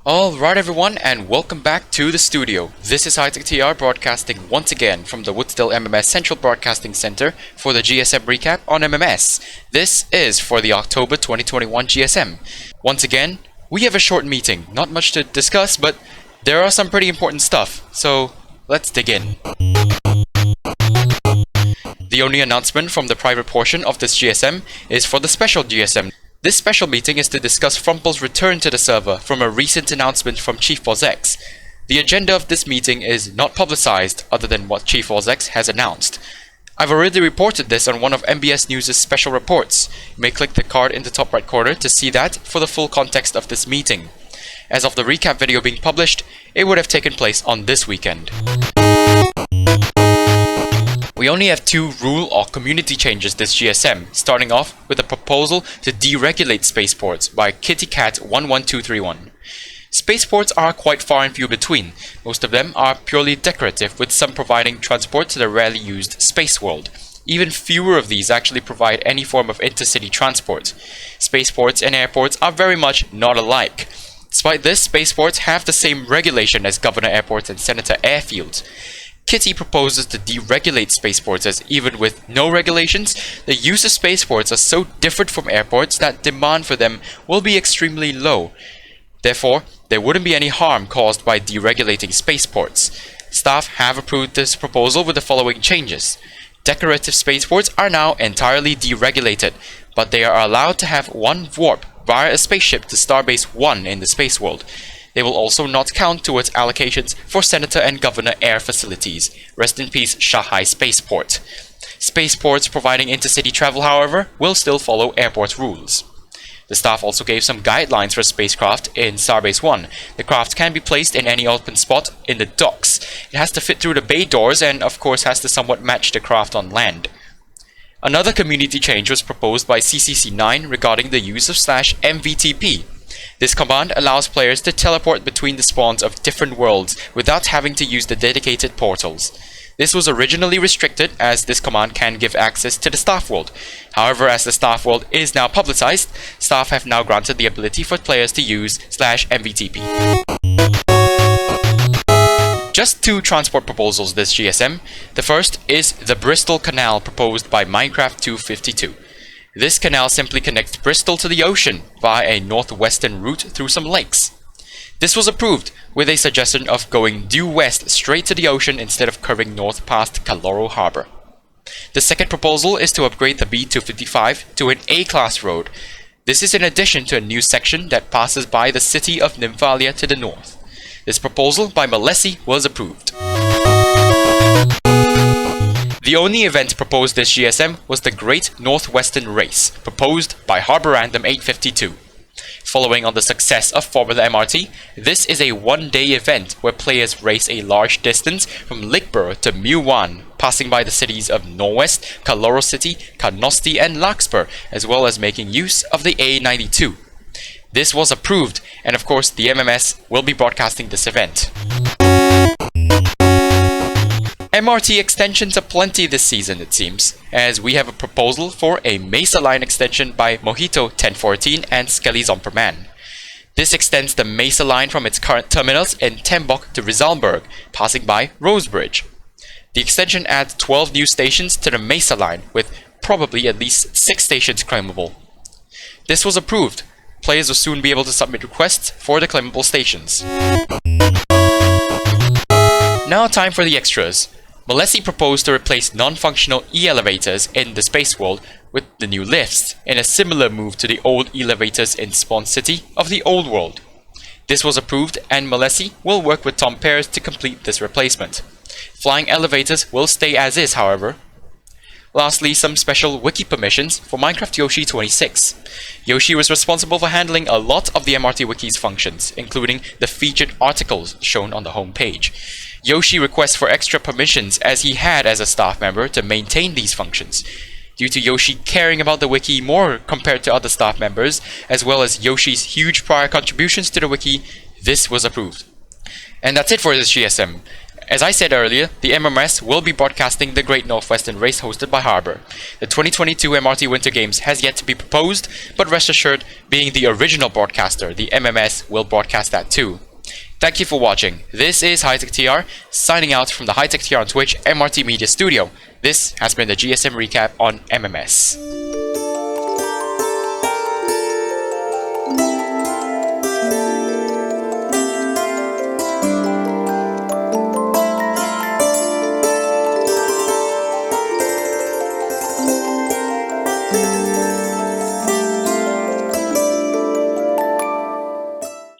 Alright everyone, and welcome back to the studio. This is Hightech TR broadcasting once again from the Woodsdale MMS Central Broadcasting Center for the GSM recap on MMS. This is for the October 2021 GSM. Once again, we have a short meeting. Not much to discuss, but there are some pretty important stuff, so let's dig in. The only announcement from the private portion of this GSM is for the special GSM. This special meeting is to discuss Frumple's return to the server from a recent announcement from Chief X. The agenda of this meeting is not publicized other than what Chief X has announced. I've already reported this on one of MBS News' special reports. You may click the card in the top right corner to see that for the full context of this meeting. As of the recap video being published, it would have taken place on this weekend. We only have two rule or community changes this GSM, starting off with a proposal to deregulate spaceports by KittyCat11231. Spaceports are quite far and few between. Most of them are purely decorative, with some providing transport to the rarely used space world. Even fewer of these actually provide any form of intercity transport. Spaceports and airports are very much not alike. Despite this, spaceports have the same regulation as governor airports and senator airfields. Kitty proposes to deregulate spaceports, as even with no regulations, the use of spaceports are so different from airports that demand for them will be extremely low. Therefore, there wouldn't be any harm caused by deregulating spaceports. Staff have approved this proposal with the following changes. Decorative spaceports are now entirely deregulated, but they are allowed to have one warp via a spaceship to Starbase 1 in the space world. They will also not count towards allocations for Senator and Governor air facilities. Rest in peace, Shanghai Spaceport. Spaceports providing intercity travel, however, will still follow airport rules. The staff also gave some guidelines for spacecraft in Starbase 1. The craft can be placed in any open spot in the docks. It has to fit through the bay doors and, of course, has to somewhat match the craft on land. Another community change was proposed by CCC9 regarding the use of /MVTP. This command allows players to teleport between the spawns of different worlds without having to use the dedicated portals. This was originally restricted, as this command can give access to the staff world. However, as the staff world is now publicized, staff have now granted the ability for players to use /MVTP. Just two transport proposals this GSM. The first is the Bristol Canal proposed by Minecraft 252. This canal simply connects Bristol to the ocean via a northwestern route through some lakes. This was approved with a suggestion of going due west straight to the ocean instead of curving north past Caloro Harbor. The second proposal is to upgrade the B255 to an A-class road. This is in addition to a new section that passes by the city of Nymphalia to the north. This proposal by Malesi was approved. The only event proposed this GSM was the Great Northwestern Race, proposed by Harbor Random 852. Following on the success of Formula MRT, this is a one-day event where players race a large distance from Lickborough to Muwan, passing by the cities of Norwest, Caloro City, Carnoustie and Larkspur, as well as making use of the A92. This was approved, and of course the MMS will be broadcasting this event. MRT extensions are plenty this season, it seems, as we have a proposal for a MSA Line Extension by Mojito 1014 and Skelly Zomperman. This extends the MSA Line from its current terminals in Tembok to Rizalberg, passing by Rosebridge. The extension adds 12 new stations to the MSA Line, with probably at least 6 stations claimable. This was approved. Players will soon be able to submit requests for the claimable stations. Now time for the extras. Malesi proposed to replace non-functional E-elevators in the space world with the new lifts, in a similar move to the old elevators in Spawn City of the old world. This was approved, and Malesi will work with Tom Pears to complete this replacement. Flying elevators will stay as is, however. Lastly, some special wiki permissions for Minecraft Yoshi 26. Yoshi was responsible for handling a lot of the MRT Wiki's functions, including the featured articles shown on the home page. Yoshi requests for extra permissions, as he had as a staff member to maintain these functions. Due to Yoshi caring about the wiki more compared to other staff members, as well as Yoshi's huge prior contributions to the wiki, this was approved. And that's it for this GSM. As I said earlier, the MMS will be broadcasting the Great Northwestern Race hosted by Harbour. The 2022 MRT Winter Games has yet to be proposed, but rest assured, being the original broadcaster, the MMS will broadcast that too. Thank you for watching. This is Hightech TR, signing out from the Hightech TR on Twitch MRT Media Studio. This has been the GSM recap on MMS.